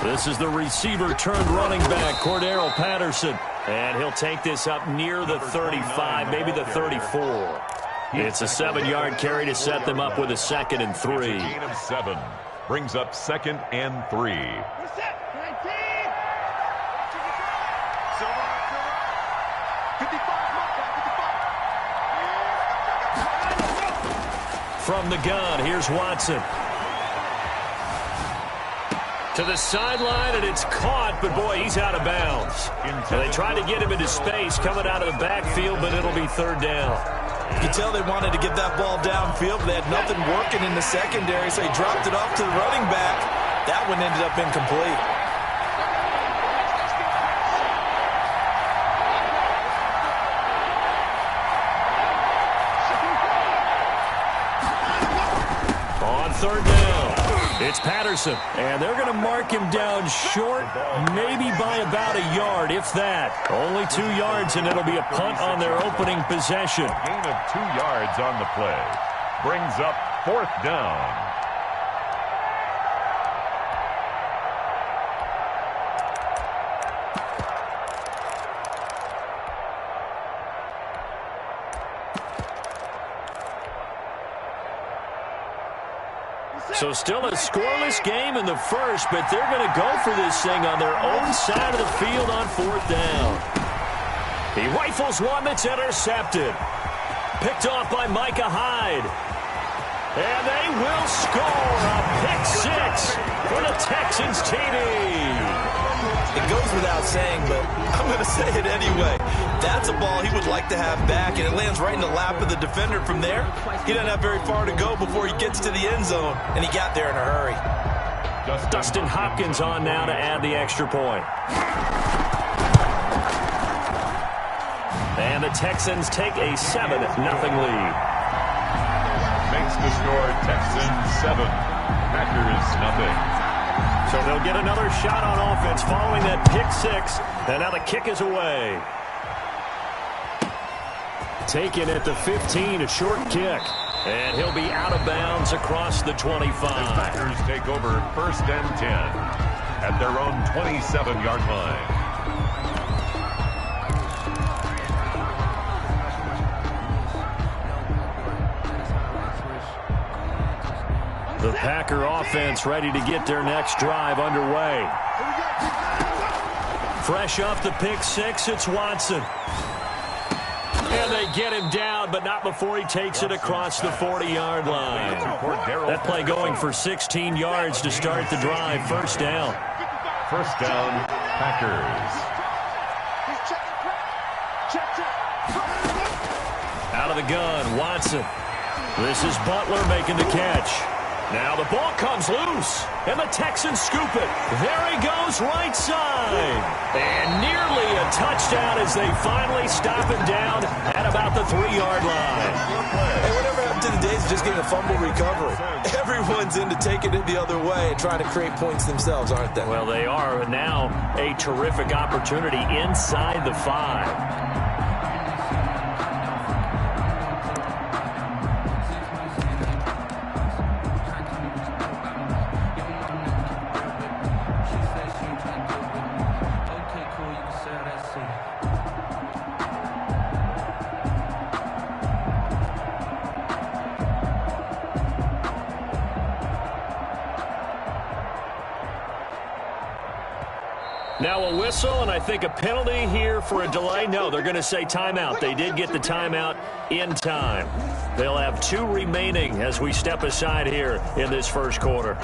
This is the receiver turned running back, Cordero Patterson. And he'll take this up near the 35, maybe the 34. It's a 7-yard carry to set them up with a 2nd and 3. Gain of 7 brings up 2nd and 3. From the gun, here's Watson. To the sideline, and it's caught, but boy, he's out of bounds. So they tried to get him into space coming out of the backfield, but it'll be 3rd down. You can tell they wanted to get that ball downfield, but they had nothing working in the secondary, so he dropped it off to the running back. That one ended up incomplete. On 3rd down, it's Patterson, and they're going to mark him down short, maybe by about a yard, if that. Only 2 yards, and it'll be a punt on their opening possession. Gain of 2 yards on the play. Brings up 4th down. So still a scoreless game in the first, but they're going to go for this thing on their own side of the field on 4th down. He rifles one that's intercepted. Picked off by Micah Hyde. And they will score a pick 6 for the Texans TD. It goes without saying, but I'm going to say it anyway. That's a ball he would like to have back, and it lands right in the lap of the defender from there. He doesn't have very far to go before he gets to the end zone, and he got there in a hurry. Dustin Hopkins on now to add the extra point. And the Texans take a 7-0 lead. Makes the score Texans 7, Packers nothing. So they'll get another shot on offense following that pick 6. And now the kick is away. Taken at the 15, a short kick. And he'll be out of bounds across the 25. The Packers take over 1st and 10 at their own 27-yard line. The Packer offense ready to get their next drive underway. Fresh off the pick 6, it's Watson. And they get him down, but not before he takes it across the 40-yard line. That play going for 16 yards to start the drive. 1st down. 1st down, Packers. Out of the gun, Watson. This is Butler making the catch. Now the ball comes loose, and the Texans scoop it. There he goes, right side. And nearly a touchdown as they finally stop him down at about the 3-yard line. Hey, whatever happened to the days of just getting a fumble recovery? Everyone's into taking it the other way and trying to create points themselves, aren't they? Well, they are. Now a terrific opportunity inside the 5. Now a whistle, and I think a penalty here for a delay. No, they're going to say timeout. They did get the timeout in time. They'll have 2 remaining as we step aside here in this first quarter.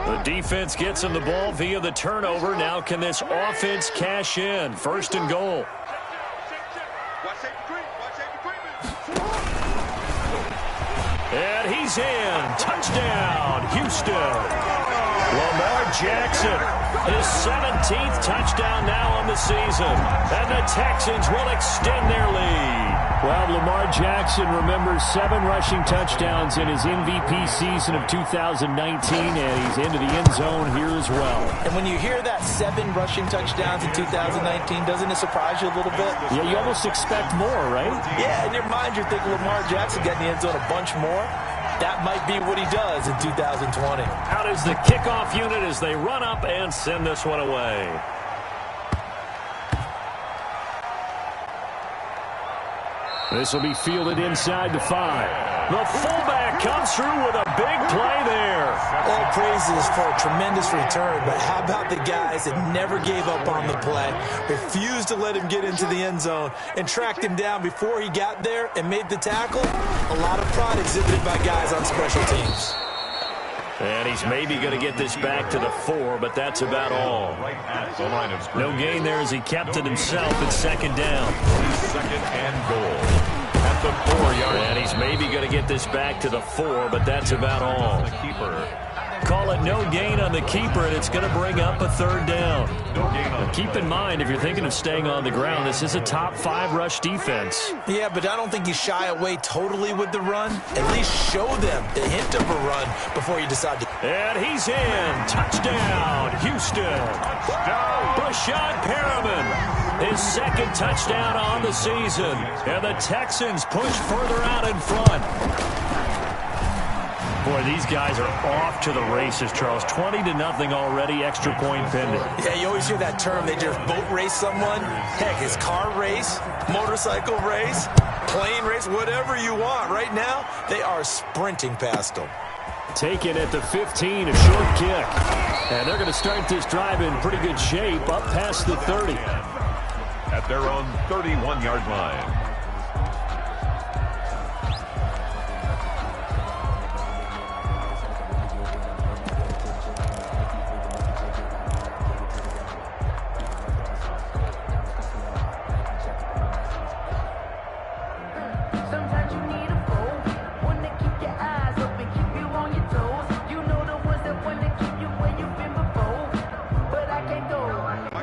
The defense gets him the ball via the turnover. Now can this offense cash in? 1st and goal. And he's in. Touchdown, Houston. Lamar Jackson His 17th touchdown now on the season. And the Texans will extend their lead. Well, Lamar Jackson remembers 7 rushing touchdowns in his MVP season of 2019, and he's into the end zone here as well. And when you hear that 7 rushing touchdowns in 2019, doesn't it surprise you a little bit? Yeah, you almost expect more, right? Yeah, in your mind you're thinking Lamar Jackson got in the end zone a bunch more. That might be what he does in 2020. Out is the kickoff unit as they run up and send this one away. This will be fielded inside the 5. The fullback comes through with a big play there. All praises for a tremendous return, but how about the guys that never gave up on the play, refused to let him get into the end zone, and tracked him down before he got there and made the tackle? A lot of pride exhibited by guys on special teams. And he's maybe going to get this back to the 4, but that's about all. No gain there as he kept it himself at second down. Second and goal. At the 4-yard. And he's maybe going to get this back to the 4, but that's about all. The keeper. Call it no gain on the keeper, and it's going to bring up a 3rd down. No gain on. Keep in mind, if you're thinking of staying on the ground, this is a top 5 rush defense. Yeah, but I don't think you shy away totally with the run. At least show them the hint of a run before you decide to. And he's in. Touchdown, Houston. Touchdown. Brashad Perriman, his 2nd touchdown on the season. And the Texans push further out in front. Boy, these guys are off to the races, Charles. 20-0 already, extra point pending. Yeah, you always hear that term. They just boat race someone. Heck, it's car race, motorcycle race, plane race, whatever you want. Right now, they are sprinting past them. Taken at the 15, a short kick. And they're going to start this drive in pretty good shape, up past the 30. At their own 31-yard line.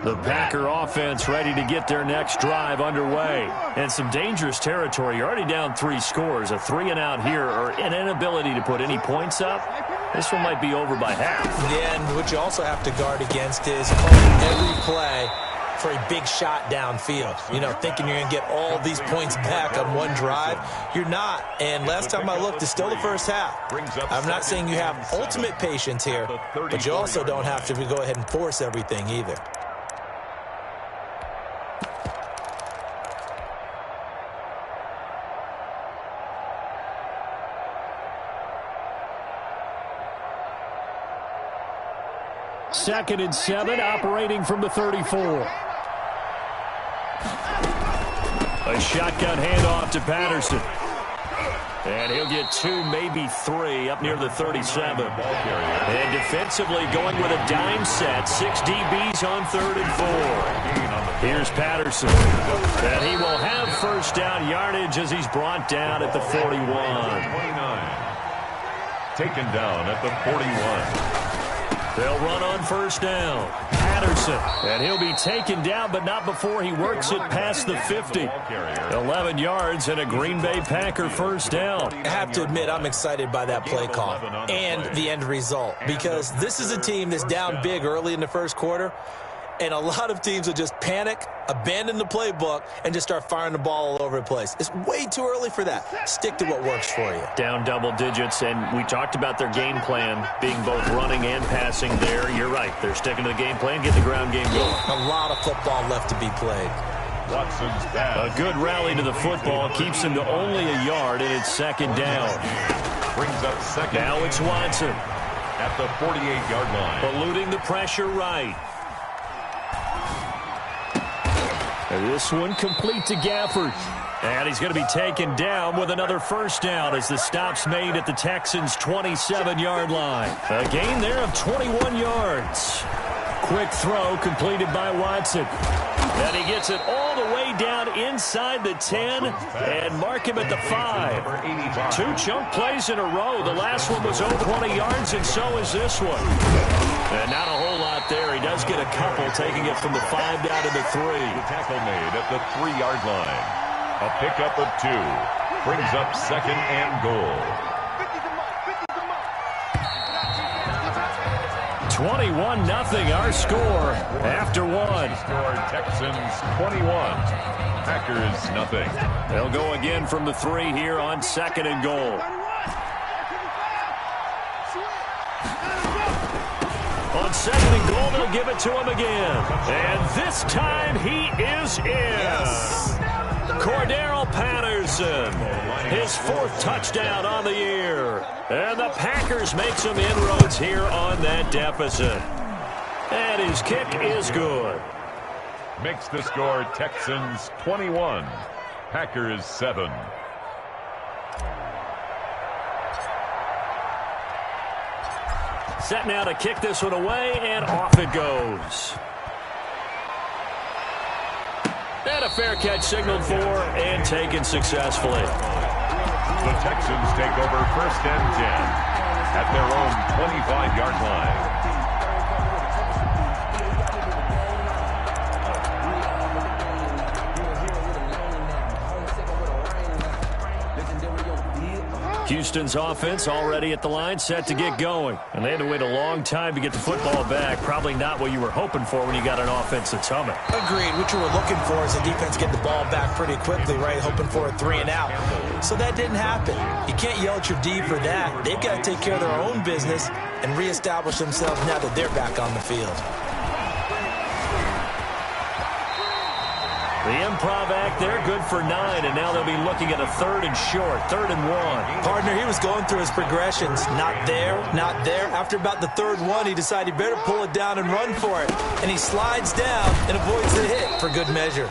The Packer offense ready to get their next drive underway. And some dangerous territory. You're already down 3 scores. A 3-and-out here or an inability to put any points up. This one might be over by half. Yeah, and what you also have to guard against is calling every play for a big shot downfield. You know, thinking you're going to get all these points back on one drive. You're not. And last time I looked, it's still the first half. I'm not saying you have ultimate patience here, but you also don't have to go ahead and force everything either. Second and 7, operating from the 34. A shotgun handoff to Patterson. And he'll get 2, maybe 3, up near the 37. And defensively going with a dime set. 6 DBs on 3rd and 4. Here's Patterson. And he will have first down yardage as he's brought down at the 41. 29. Taken down at the 41. They'll run on first down. Patterson. And he'll be taken down, but not before he works it past the 50. 11 yards and a Green Bay Packer first down. I have to admit, I'm excited by that play call and the end result, because this is a team that's down big early in the first quarter, and a lot of teams will just panic, abandon the playbook, and just start firing the ball all over the place. It's way too early for that. Stick to what works for you. Down double digits, and we talked about their game plan being both running and passing there. You're right. They're sticking to the game plan, get the ground game going. A lot of football left to be played. Watson's pass. A good rally to the football keeps him to only a yard, and it's second down. Brings up second. Now it's Watson. At the 48-yard line. Eluding the pressure right. This one complete to Gafford. And he's going to be taken down with another first down as the stop's made at the Texans' 27-yard line. A gain there of 21 yards. Quick throw completed by Watson. And he gets it all the way down inside the 10 and mark him at the 5. 2 chunk plays in a row. The last one was over 20 yards, and so is this one. And not a whole lot there. He does get a couple, taking it from the 5 down to the 3. The tackle made at the 3-yard line. A pickup of 2 brings up 2nd and goal. 21-0 our score after 1. Score Texans 21. Packers nothing. They'll go again from the 3 here on 2nd and goal. On 2nd and goal, they'll give it to him again. And this time he is in. Yes. Cordero Patterson, his 4th touchdown on the year. And the Packers make some inroads here on that deficit. And his kick is good. Makes the score Texans 21. Packers 7. Set now to kick this one away, and off it goes. And a fair catch signaled for and taken successfully. The Texans take over 1st and 10 at their own 25-yard line. Houston's offense already at the line, set to get going. And they had to wait a long time to get the football back. Probably not what you were hoping for when you got an offense that's humming. Agreed. What you were looking for is the defense get the ball back pretty quickly, right? Hoping for a 3 and out. So that didn't happen. You can't yell at your D for that. They've got to take care of their own business and reestablish themselves now that they're back on the field. The improv act there, good for 9, and now they'll be looking at a 3rd and short, 3rd and 1. Partner, he was going through his progressions. Not there, not there. After about the 3rd one, he decided he better pull it down and run for it. And he slides down and avoids the hit for good measure.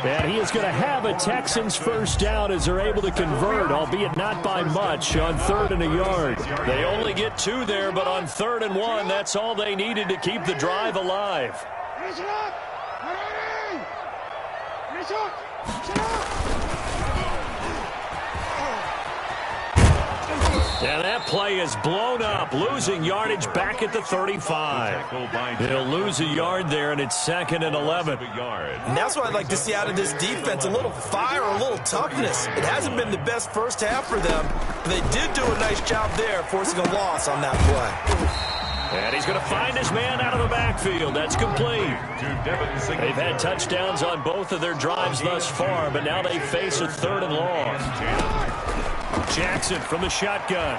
And he is going to have a Texans 1st down as they're able to convert, albeit not by much, on 3rd and a yard. They only get 2 there, but on 3rd and 1, that's all they needed to keep the drive alive. And that play is blown up, losing yardage back at the 35. They'll lose a yard there, and it's 2nd and 11. And that's what I'd like to see out of this defense, a little fire, a little toughness. It hasn't been the best 1st half for them, but they did do a nice job there, forcing a loss on that play. And he's going to find his man out of the backfield. That's complete. They've had touchdowns on both of their drives thus far, but now they face a 3rd and long. Jackson from the shotgun.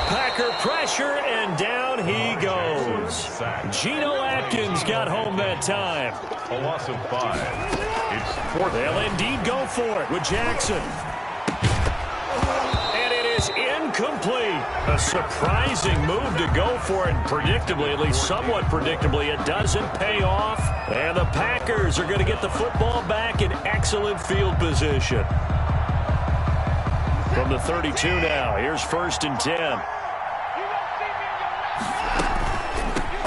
Packer pressure, and down he goes. Geno Atkins got home that time. A loss of 5. It's 4th. They'll indeed go for it with Jackson. Incomplete. A surprising move to go for it. Predictably, at least somewhat predictably, it doesn't pay off. And the Packers are going to get the football back in excellent field position. From the 32 now, here's 1st and 10.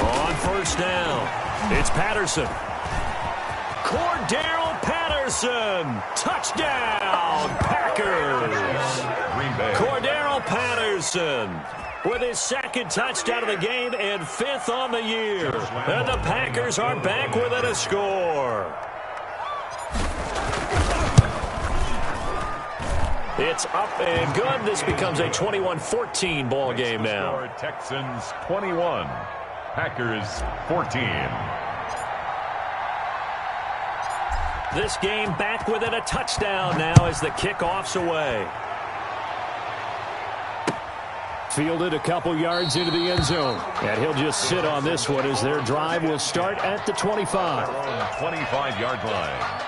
On 1st down, it's Patterson. Cordero Patterson. Touchdown, Packers. Cordero Patterson with his 2nd touchdown of the game and 5th on the year. And the Packers are back within a score. It's up and good. This becomes a 21-14 ball game now. Texans 21, Packers 14. This game back within a touchdown now as the kickoff's away. Fielded a couple yards into the end zone. And he'll just sit on this one as their drive will start at the 25. 25-yard line.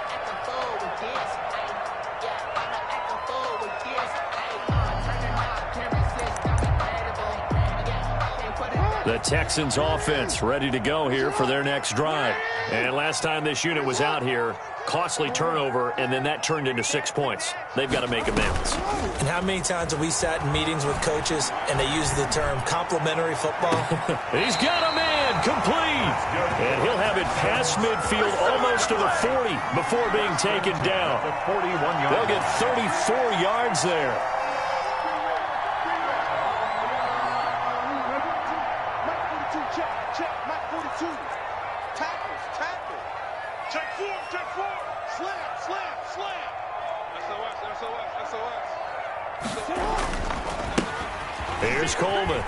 The Texans offense ready to go here for their next drive. And last time this unit was out here, costly turnover, and then that turned into 6 points. They've got to make amends. And how many times have we sat in meetings with coaches and they use the term complimentary football? He's got a man complete. And he'll have it past midfield almost to the 40 before being taken down. They'll get 34 yards there. Check, Mike 42. Tackles. Check four. Slam. SOS. Here's Coleman.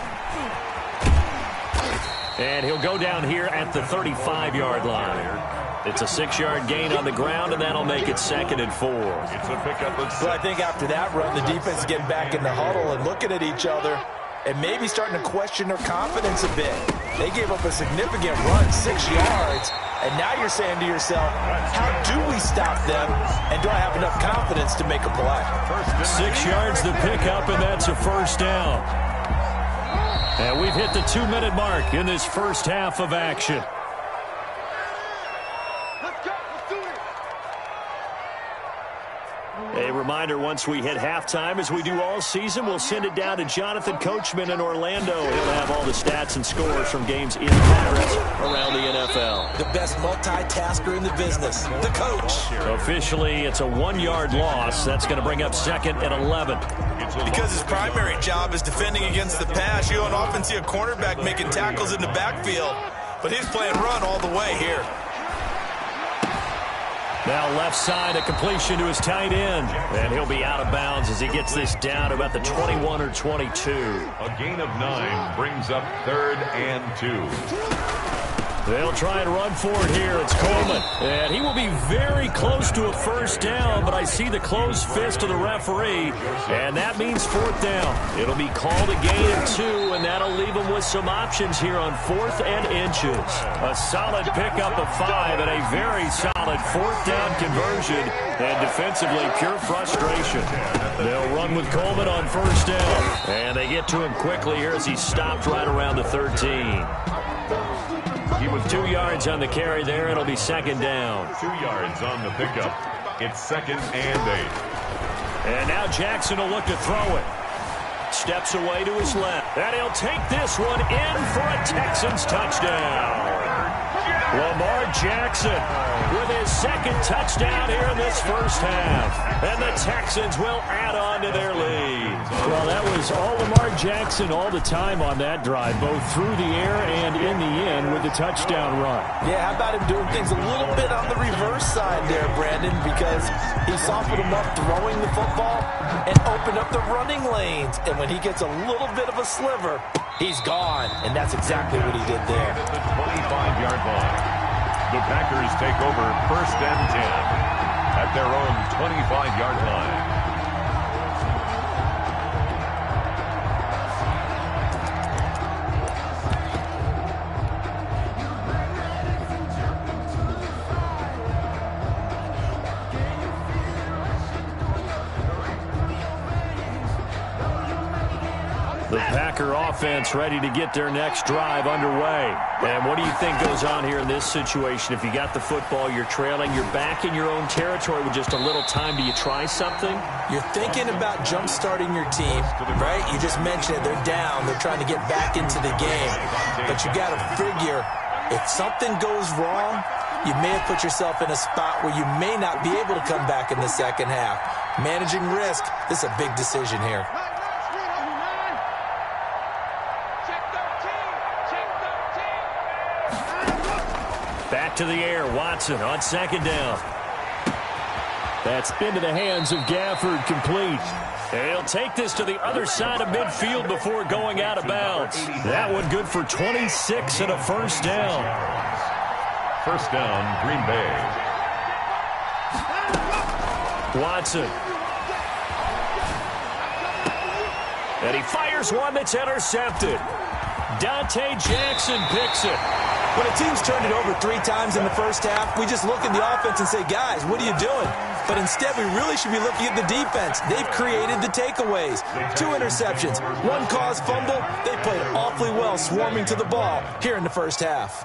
And he'll go down here at the 35-yard line. It's a 6-yard gain on the ground, and that'll make it 2nd and 4. It's a pickup of 6. So I think after that run, the defense is getting back in the huddle and looking at each other and maybe starting to question their confidence a bit. They gave up a significant run, 6 yards, and now you're saying to yourself, how do we stop them, and do I have enough confidence to make a play? 6 yards the pickup, and that's a first down. And we've hit the 2-minute mark in this first half of action. A reminder, once we hit halftime, as we do all season, we'll send it down to Jonathan Coachman in Orlando. He'll have all the stats and scores from games in progress around the NFL. The best multitasker in the business, the coach. Officially, it's a 1-yard loss. That's going to bring up 2nd and 11. Because his primary job is defending against the pass, you don't often see a cornerback making tackles in the backfield. But he's playing run all the way here. Now left side, a completion to his tight end. And he'll be out of bounds as he gets this down to about the 21 or 22. A gain of 9 brings up 3rd and 2. They'll try and run for it here. It's Coleman. And he will be very close to a first down, but I see the closed fist of the referee. And that means 4th down. It'll be called a gain of 2, and that'll leave him with some options here on 4th and inches. A solid pickup of 5 and a very solid 4th down conversion. And defensively, pure frustration. They'll run with Coleman on first down. And they get to him quickly here as he stopped right around the 13. He was 2 yards on the carry there. It'll be 2nd down. 2 yards on the pickup. It's 2nd and 8. And now Jackson will look to throw it. Steps away to his left. And he'll take this one in for a Texans touchdown. Lamar Jackson with his 2nd touchdown here in this first half. And the Texans will add on to their lead. Well, that was all Lamar Jackson all the time on that drive, both through the air and in the end with the touchdown run. Yeah, how about him doing things a little bit on the reverse side there, Brandon, because he softened him up throwing the football and opened up the running lanes. And when he gets a little bit of a sliver, he's gone. And that's exactly what he did there. At the 25-yard line, the Packers take over 1st and 10 at their own 25-yard line. The Packer offense ready to get their next drive underway. And what do you think goes on here in this situation? If you got the football, you're trailing, you're back in your own territory with just a little time. Do you try something? You're thinking about jump-starting your team, right? You just mentioned it. They're down. They're trying to get back into the game. But you got to figure, if something goes wrong, you may have put yourself in a spot where you may not be able to come back in the second half. Managing risk, this is a big decision here. Back to the air, Watson on 2nd down. That's into the hands of Gafford, complete. And he'll take this to the other side of midfield before going out of bounds. That one good for 26 and a first down. First down, Green Bay. Watson. And he fires one that's intercepted. Dante Jackson picks it. When a team's turned it over 3 times in the first half, we just look at the offense and say, guys, what are you doing? But instead, we really should be looking at the defense. They've created the takeaways. 2 interceptions, 1 caused fumble. They played awfully well swarming to the ball here in the first half.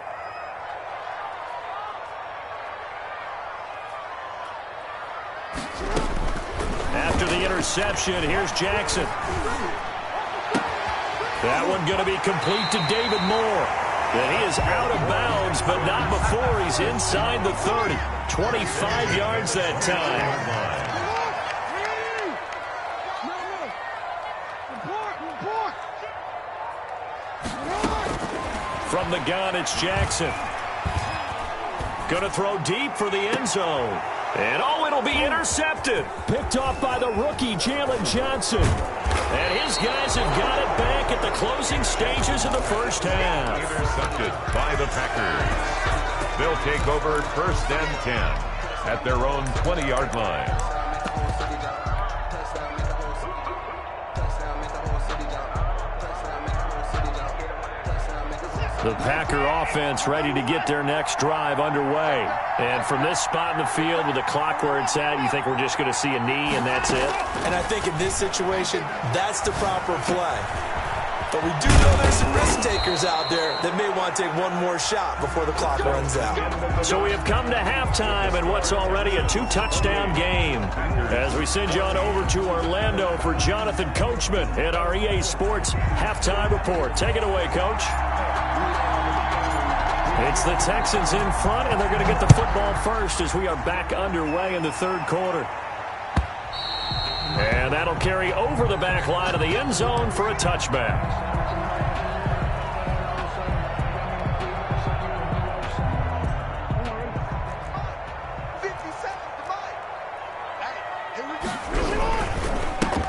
After the interception, here's Jackson. That one going to be complete to David Moore. And he is out of bounds, but not before he's inside the 30. 25 yards that time. From From the gun, it's Jackson. Going to throw deep for the end zone. And, it'll be intercepted. Picked off by the rookie, Jalen Johnson. And his guys have got it back at the closing stages of the first half. Intercepted by the Packers. They'll take over 1st and 10 at their own 20-yard line. The Packer offense ready to get their next drive underway. And from this spot in the field with the clock where it's at, you think we're just going to see a knee and that's it? And I think in this situation, that's the proper play. But we do know there's some risk takers out there that may want to take one more shot before the clock runs out. So we have come to halftime in what's already a 2-touchdown game. As we send you on over to Orlando for Jonathan Coachman at our EA Sports Halftime Report. Take it away, Coach. It's the Texans in front, and they're going to get the football first as we are back underway in the third quarter. And that'll carry over the back line of the end zone for a touchback.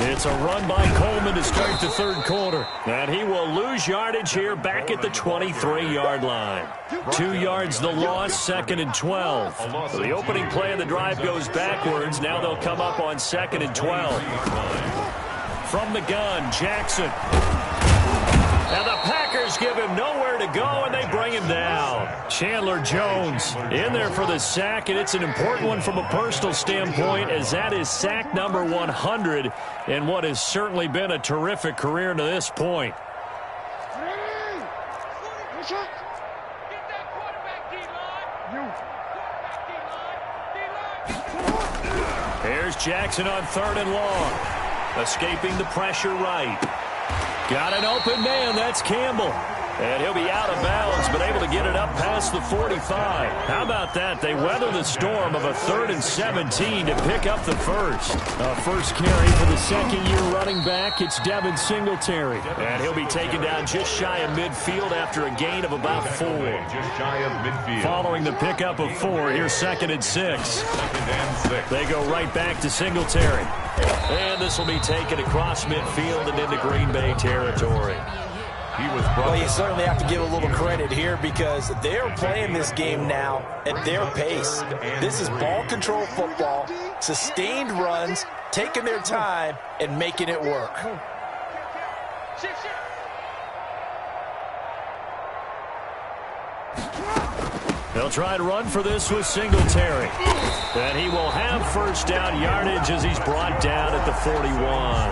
It's a run by Coleman to start the third quarter. And he will lose yardage here back at the 23-yard line. 2 yards the loss, 2nd and 12. So the opening play of the drive goes backwards. Now they'll come up on 2nd and 12. From the gun, Jackson. And the Packers give him nowhere to go, and they bring him down. Chandler Jones in there for the sack, and it's an important one from a personal standpoint, as that is sack number 100 in what has certainly been a terrific career to this point. Here's Jackson on 3rd and long. Escaping the pressure right. Got an open man, that's Campbell. And he'll be out of bounds, but able to get it up past the 45. How about that? They weather the storm of a 3rd and 17 to pick up the first. First carry for the second-year running back. It's Devin Singletary. And he'll be taken down just shy of midfield after a gain of about 4. Just shy of midfield. Following the pickup of 4, here's 2nd and 6. 2nd and 6. They go right back to Singletary. And this will be taken across midfield and into Green Bay territory. Well, you certainly have to give a little credit here because they're playing this game now at their pace. This is ball control football, sustained runs, taking their time, and making it work. They'll try and run for this with Singletary. And he will have first down yardage as he's brought down at the 41.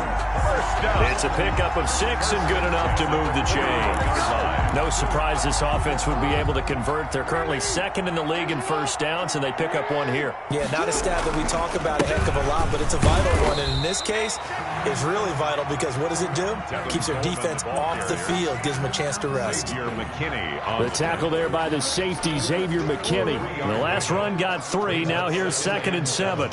It's a pickup of 6 and good enough to move the chains. No surprise this offense would be able to convert. They're currently 2nd in the league in first downs, and they pick up 1 here. Yeah, not a stat that we talk about a heck of a lot, but it's a vital one. And in this case, it's really vital because what does it do? Keeps their defense off the field, gives them a chance to rest. The tackle there by the safety, Xavier McKinney. The last run got 3. Now here's 2nd and 7.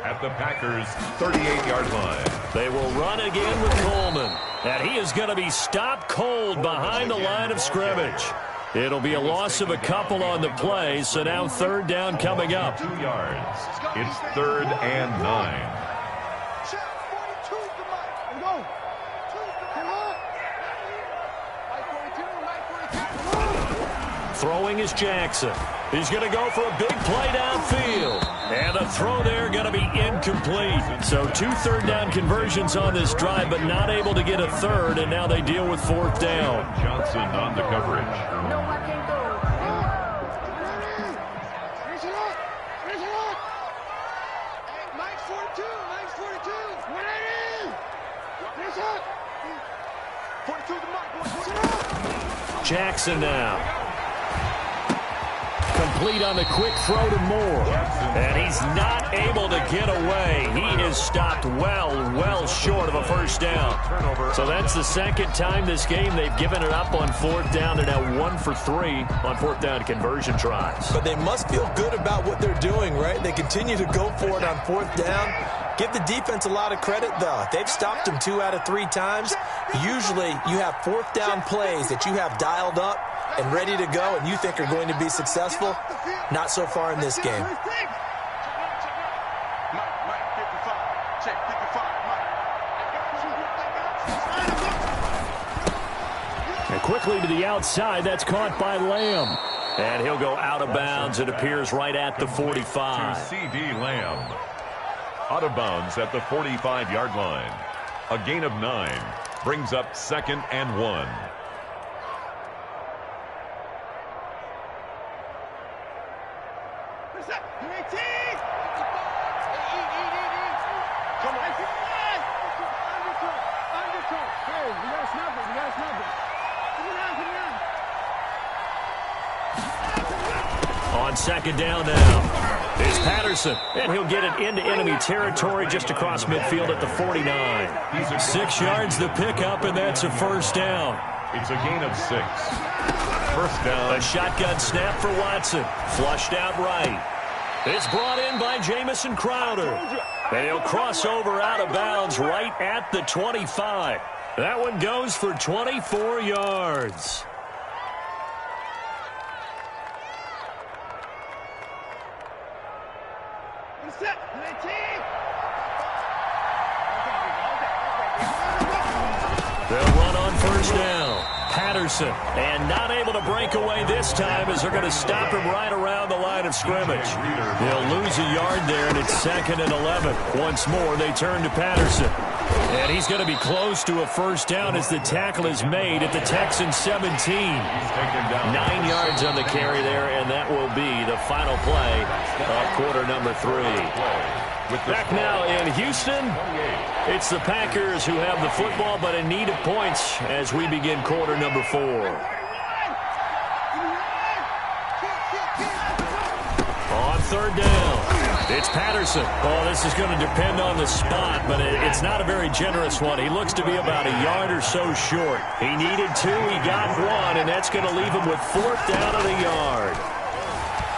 At the Packers' 38-yard line. They will run again with Coleman. And he is going to be stopped cold behind the line of scrimmage. It'll be a loss of a couple on the play, so now 3rd down coming up. 2 yards. It's 3rd and 9. Throwing is Jackson. He's going to go for a big play downfield. And the throw there going to be incomplete. So 2 3rd down conversions on this drive, but not able to get a 3rd, and now they deal with 4th down. Johnson on the coverage. No, I can't go. Mike's 42. Mike's 42. 42 to Mike. Jackson now. Complete on the quick throw to Moore. And he's not able to get away. He is stopped well short of a first down. So that's the 2nd time this game they've given it up on 4th down. They're now 1 for 3 on 4th down conversion tries. But they must feel good about what they're doing, right? They continue to go for it on 4th down. Give the defense a lot of credit, though. They've stopped them 2 out of 3 times. Usually you have 4th down plays that you have dialed up. and ready to go and you think are going to be successful, not so far in this game. And quickly to the outside, that's caught by Lamb. And he'll go out of bounds. It appears right at the 45. To C.D. Lamb. Out of bounds at the 45-yard line. A gain of 9 brings up 2nd and 1. On 2nd down now is Patterson, and he'll get it into enemy territory just across midfield at the 49. 6 yards the pickup, and that's a first down. It's a gain of 6. First down. A shotgun snap for Watson. Flushed out right. It's brought in by Jamison Crowder. And he'll cross over out of bounds right at the 25. That one goes for 24 yards. They'll run on first down. Patterson, and not able to break away this time as they're going to stop him right around the line of scrimmage. They'll lose a yard there, and it's 2nd and 11. Once more, they turn to Patterson. And he's going to be close to a first down as the tackle is made at the Texans 17. 9 yards on the carry there, and that will be the final play of quarter number 3. Back now in Houston, it's the Packers who have the football but in need of points as we begin quarter number 4. On 3rd down, it's Patterson. Oh, this is going to depend on the spot, but it's not a very generous one. He looks to be about a yard or so short. He needed 2, he got 1, and that's going to leave him with 4th down at a yard.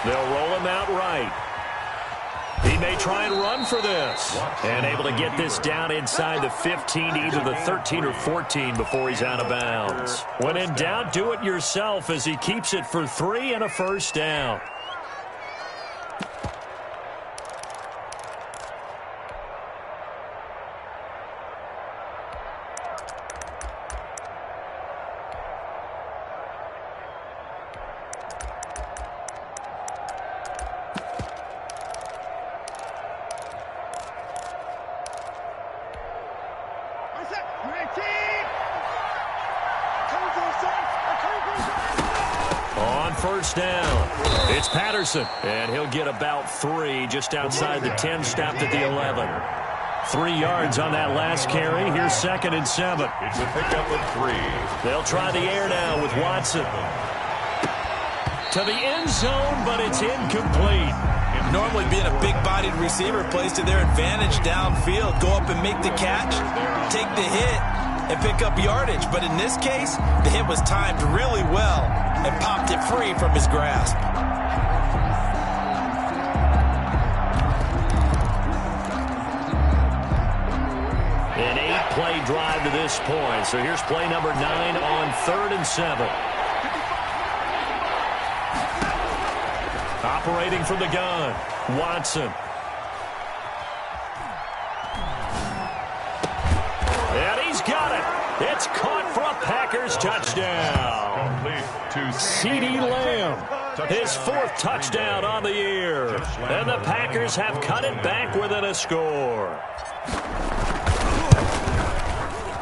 They'll roll him out right. He may try and run for this. And able to get this down inside the 15 to either the 13 or 14 before he's out of bounds. When in doubt, do it yourself as he keeps it for 3 and a first down. First down. It's Patterson, and he'll get about 3 just outside the 10, stopped at the 11. 3 yards on that last carry. Here's 2nd and 7. It's a pickup of 3. They'll try the air now with Watson. To the end zone, but it's incomplete. Normally being a big-bodied receiver plays to their advantage downfield. Go up and make the catch, take the hit, and pick up yardage. But in this case, the hit was timed really well and popped it free from his grasp. An 8-play drive to this point. So here's play number 9 on 3rd and 7. Operating from the gun, Watson. And he's got it. It's caught for a Packers touchdown. C.D. Lamb, his 4th touchdown on the year. And the Packers have cut it back within a score.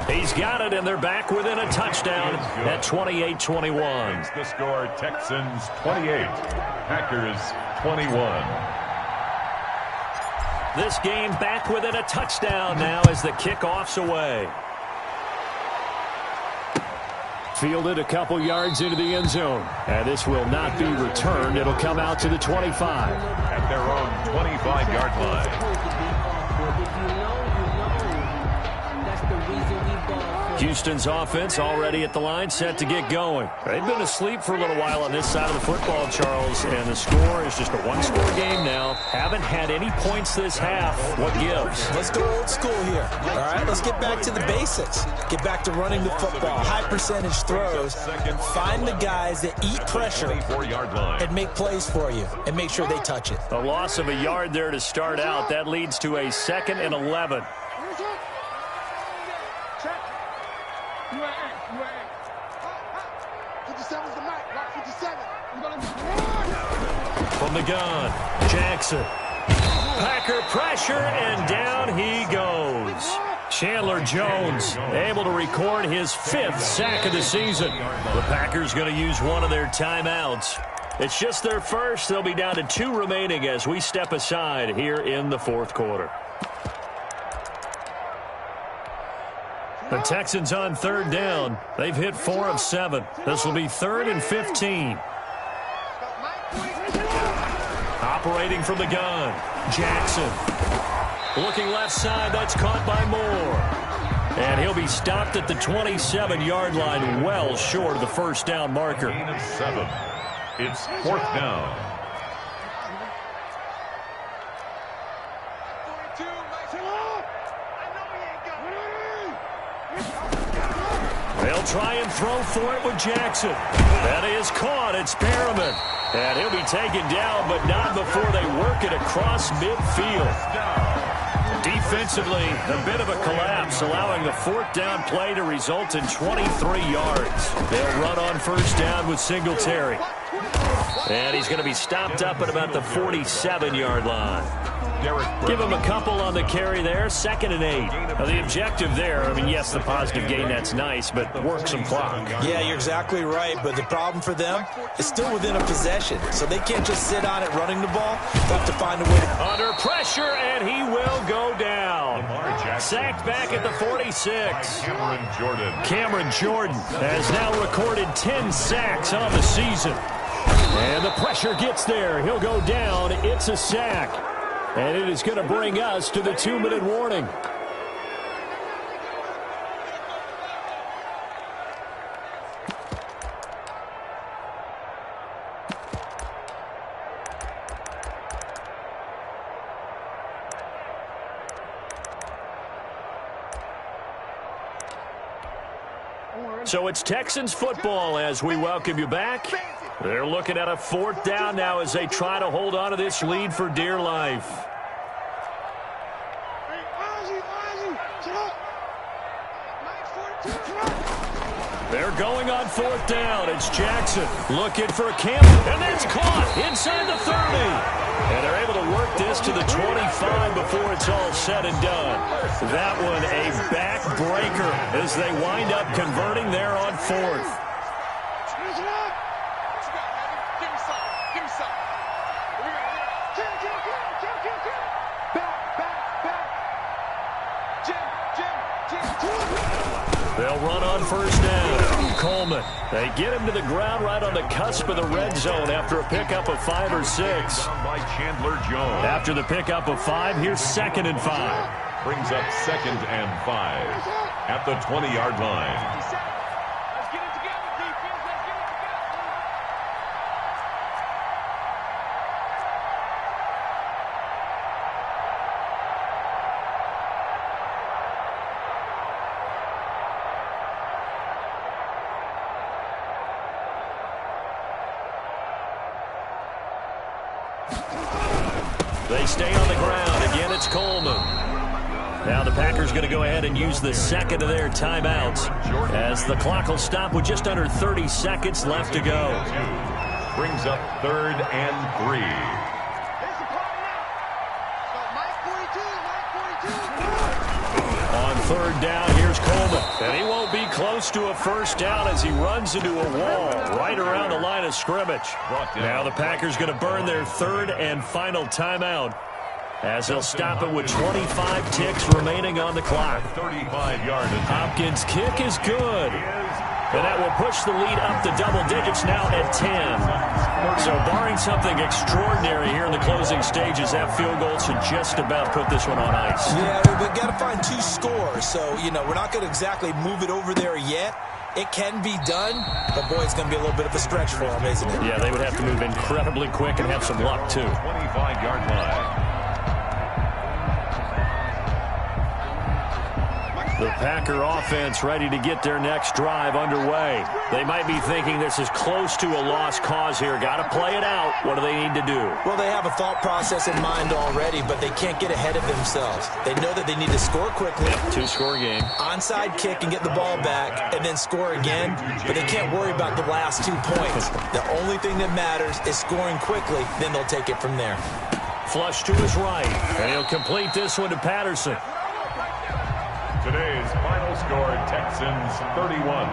He's got it, and they're back within a touchdown at 28-21. The score, Texans 28, Packers 21. This game back within a touchdown now as the kickoff's away. Fielded a couple yards into the end zone. And this will not be returned. It'll come out to the 25. At their own 25-yard line. Houston's offense already at the line, set to get going. They've been asleep for a little while on this side of the football, Charles, and the score is just a one-score game now. Haven't had any points this half. What gives? Let's go old school here. All right, let's get back to the basics. Get back to running the football, high percentage throws. Find the guys that eat pressure and make plays for you and make sure they touch it. A loss of a yard there to start out. That leads to a 2nd and 11. From the gun, Jackson. Packer pressure, and down he goes. Chandler Jones able to record his 5th sack of the season. The Packers going to use one of their timeouts. It's just their first. They'll be down to 2 remaining as we step aside here in the 4th quarter. The Texans on 3rd down. They've hit 4 of 7. This will be 3rd and 15. Operating from the gun, Jackson. Looking left side, that's caught by Moore. And he'll be stopped at the 27-yard line, well short of the first down marker. Gain of 7. It's 4th down. They'll try and throw for it with Jackson. That is caught. It's Perriman. And he'll be taken down, but not before they work it across midfield. Defensively, a bit of a collapse, allowing the 4th down play to result in 23 yards. They'll run on 1st down with Singletary. And he's going to be stopped up at about the 47-yard line. Give him a couple on the carry there, 2nd and 8. Now, the objective there, I mean, yes, the positive gain, that's nice, but work some clock. Yeah, you're exactly right, but the problem for them is still within a possession, so they can't just sit on it running the ball. They have to find a way to... Under pressure, and he will go down. Sacked back at the 46. Cameron Jordan has now recorded 10 sacks on the season. And the pressure gets there. He'll go down. It's a sack. And it is going to bring us to the 2-minute warning. So it's Texans football as we welcome you back. They're looking at a 4th down now as they try to hold on to this lead for dear life. They're going on 4th down. It's Jackson looking for Campbell, and that's caught inside the 30. And they're able to work this to the 25 before it's all said and done. That one a backbreaker as they wind up converting there on 4th. They'll run on 1st down. Coleman. They get him to the ground right on the cusp of the red zone after a pickup of 5 or 6. By Chandler Jones. After the pickup of 5, here's 2nd and 5. Brings up 2nd and 5 at the 20-yard line. They stay on the ground. Again, it's Coleman. Now the Packers going to go ahead and use the 2nd of their timeouts as the clock will stop with just under 30 seconds left to go. Brings up 3rd and 3. On 3rd down, here's Coleman. And he won't be close to a 1st down as he runs into a wall right around the line of scrimmage. Now the Packers going to burn their 3rd and final timeout as they'll stop it with 25 ticks remaining on the clock. 35-yard. Hopkins' kick is good. And that will push the lead up to double digits now at 10. So So barring something extraordinary here in the closing stages, that field goal should just about put this one on ice. Yeah, we've got to find 2 scores. So, we're not going to exactly move it over there yet. It can be done, but, boy, it's going to be a little bit of a stretch for them, isn't it? Yeah, they would have to move incredibly quick and have some luck, too. 25-yard line. The Packer offense ready to get their next drive underway. They might be thinking this is close to a lost cause here. Got to play it out. What do they need to do? Well, they have a thought process in mind already, but they can't get ahead of themselves. They know that they need to score quickly. Yep, 2-score game. Onside kick and get the ball back and then score again, but they can't worry about the last 2 points. The only thing that matters is scoring quickly, then they'll take it from there. Flush to his right, and he'll complete this one to Patterson. Today's final score, Texans 31.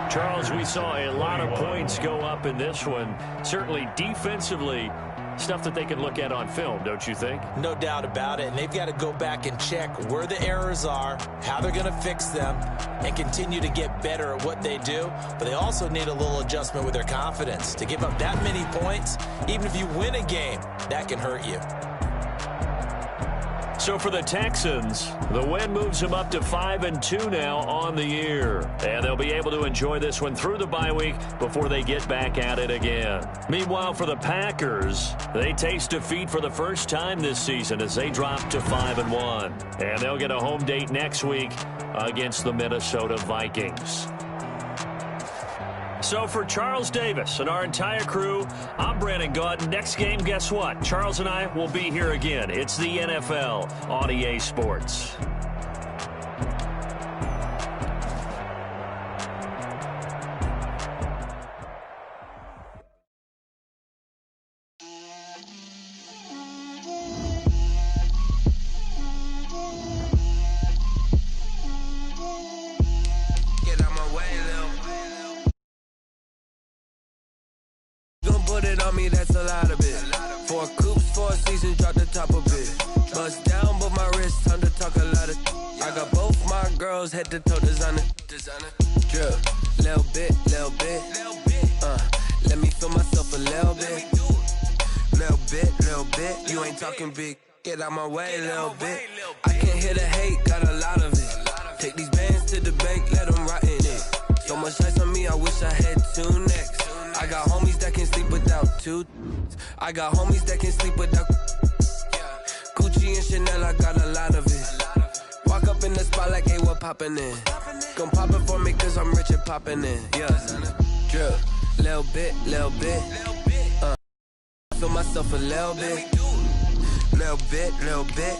Charles, we saw a lot of points go up in this one. Certainly defensively, stuff that they can look at on film, don't you think? No doubt about it, and they've got to go back and check where the errors are, how they're going to fix them, and continue to get better at what they do. But they also need a little adjustment with their confidence. To give up that many points, even if you win a game, that can hurt you. So for the Texans, the win moves them up to 5-2 now on the year. And they'll be able to enjoy this one through the bye week before they get back at it again. Meanwhile, for the Packers, they taste defeat for the first time this season as they drop to 5-1. And they'll get a home date next week against the Minnesota Vikings. So for Charles Davis and our entire crew, I'm Brandon Gaudin. Next game, guess what? Charles and I will be here again. It's the NFL on EA Sports. That's a lot of it. 4 coops, 4 seasons, drop the top of it. Bust down, but my wrist, time to talk a lot of. I got both my girls head to toe designer. Drip, little bit. Let me feel myself a little bit. Little bit. You ain't talking big. Get out my way, little bit. I can't hear the hate, got a lot of it. Take these bands to the bank, let them rot in it. So much ice on me, I wish I had 2 necks. I got homies that can sleep without 2. I got homies that can sleep without. Gucci and Chanel, I got a lot of it. Walk up in the spot like, hey, what poppin' in? Gon' pop it for me cause I'm rich and poppin' in. Yeah, drip, little bit. Feel myself a little bit. Little bit.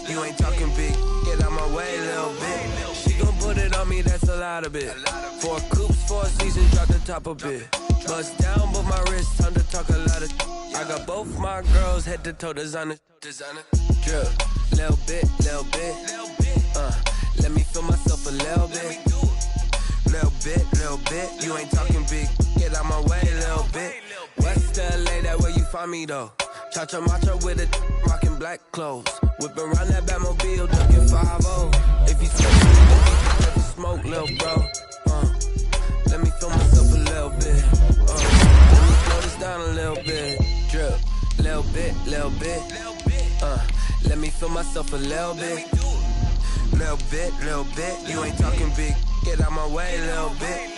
You ain't talking big. Get out my way, little bit. She gon' put it on me, that's a lot of it. 4 coops, 4 seasons, drop the top of it. Bust down, but my wrist, time to talk a lot of. I got both my girls head to toe designer. Drip, little bit. Let me feel myself a little bit. Little bit. You ain't talking big. Get out my way, little bit. West LA, that where you find me though. Cha-cha matcha with it, rockin' black clothes. Whip around that Batmobile, duckin' 5-0. If you smoke, little bro. Let me feel myself a little bit. Let me slow this down a little bit. Drip, little bit. Let me feel myself a little bit. Little bit. You ain't talking big. Get out my way, little bit.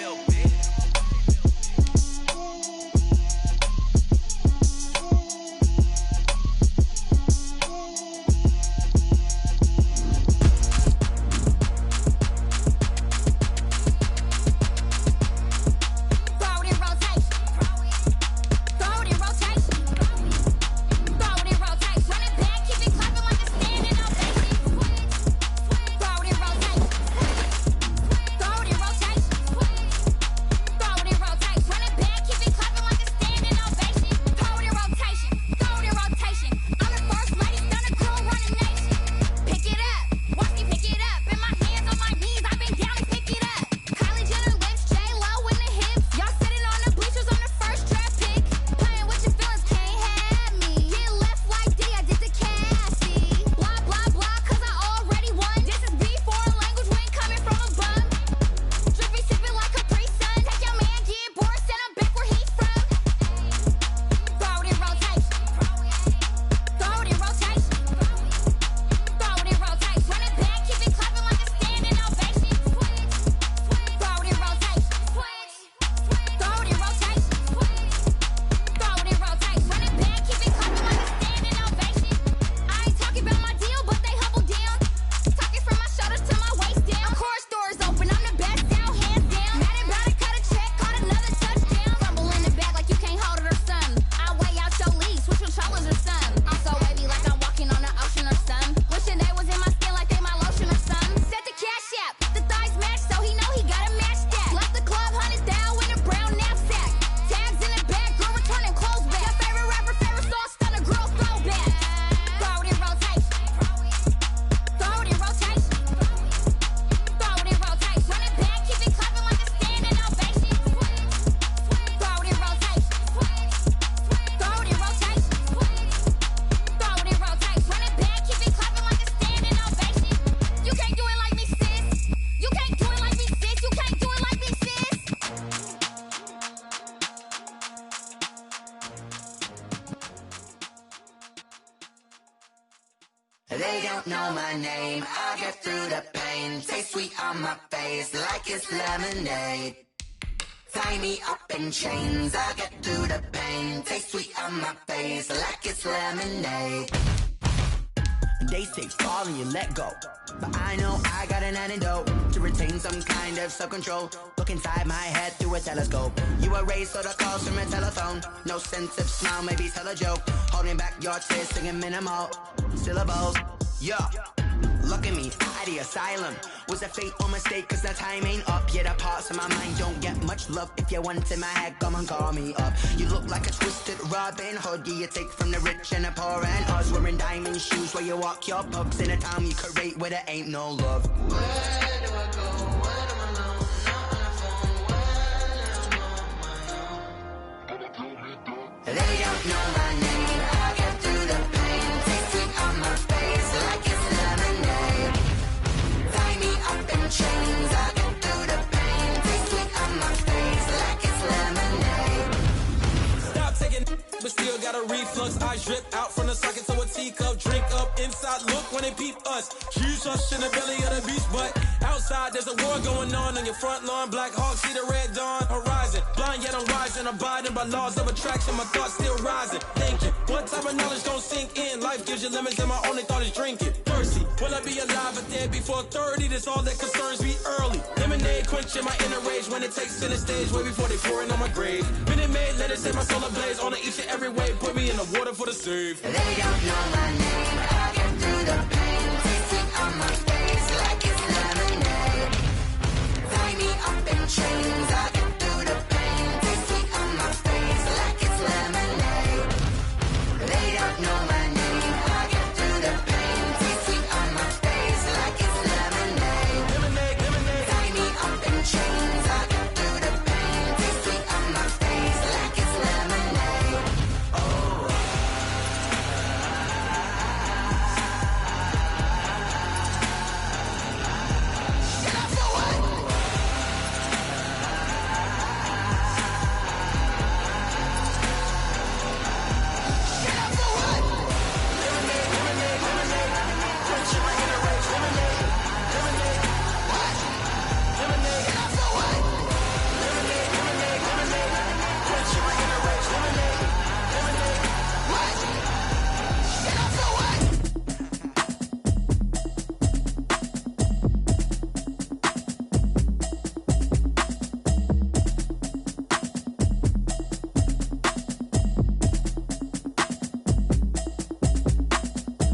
They don't know my name, I get through the pain. Taste sweet on my face like it's lemonade. Tie me up in chains, I get through the pain. Taste sweet on my face like it's lemonade. They say fall and you let go, but I know I got an antidote to retain some kind of self-control. Look inside my head through a telescope. You erase all the calls from a telephone. No sense of smile, maybe tell a joke. Holding back your tears, singing minimal syllables. Yeah, look at me, out of the asylum. Was a fate or mistake, cause the time ain't up. Yeah, the parts of my mind don't get much love. If you want in my head, come and call me up. You look like a twisted Robin Hood. Yeah, you take from the rich and the poor and us. Wearing diamond shoes where you walk your pugs. In a town you create where there ain't no love. Where do I go? When I'm alone? Not on the phone. When I'm on my own. They don't know my name. I get through the pain. Taste sweet on my face like it's lemonade. Tie me up in chains. I get through the pain. Taste sweet on my face like it's lemonade. Stop taking, but still got a reflux. Eyes drip out from the socket to a teacup. Drink up inside, look when they peep us. Huge us in the belly of the beast, but outside there's a war going on your front lawn. Black Hawk, see the red dawn horizon. Blind yet I'm rising, abiding by laws of attraction. My thoughts still rising. Thinking, what type of knowledge don't sink in? Life gives you lemons and my only thought is drinking. Thirsty, will I be alive or dead before 30? That's all that concerns me early. Lemonade quenching my inner rage when it takes center stage way before they pour it on my grave. Minute Maid, let it set my soul ablaze on each and every way. Put me in the water for the save. They don't know my name. I get through the pain. Taste sweet on my face like it's lemonade. Tie me up in chains. I get through the pain. Taste sweet on my face like it's lemonade. They don't know my name. I get through the pain. Taste sweet on my face like it's lemonade. Lemonade, lemonade. Tie me up in chains. I get through the pain. Taste sweet on my face like it's lemonade. Oh.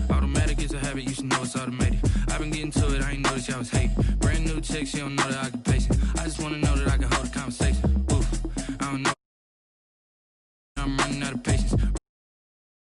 Automatic is a habit, you should know it's automated. I've been getting to it, I ain't noticed y'all was hating. Brand new chick, she don't know that I can pay.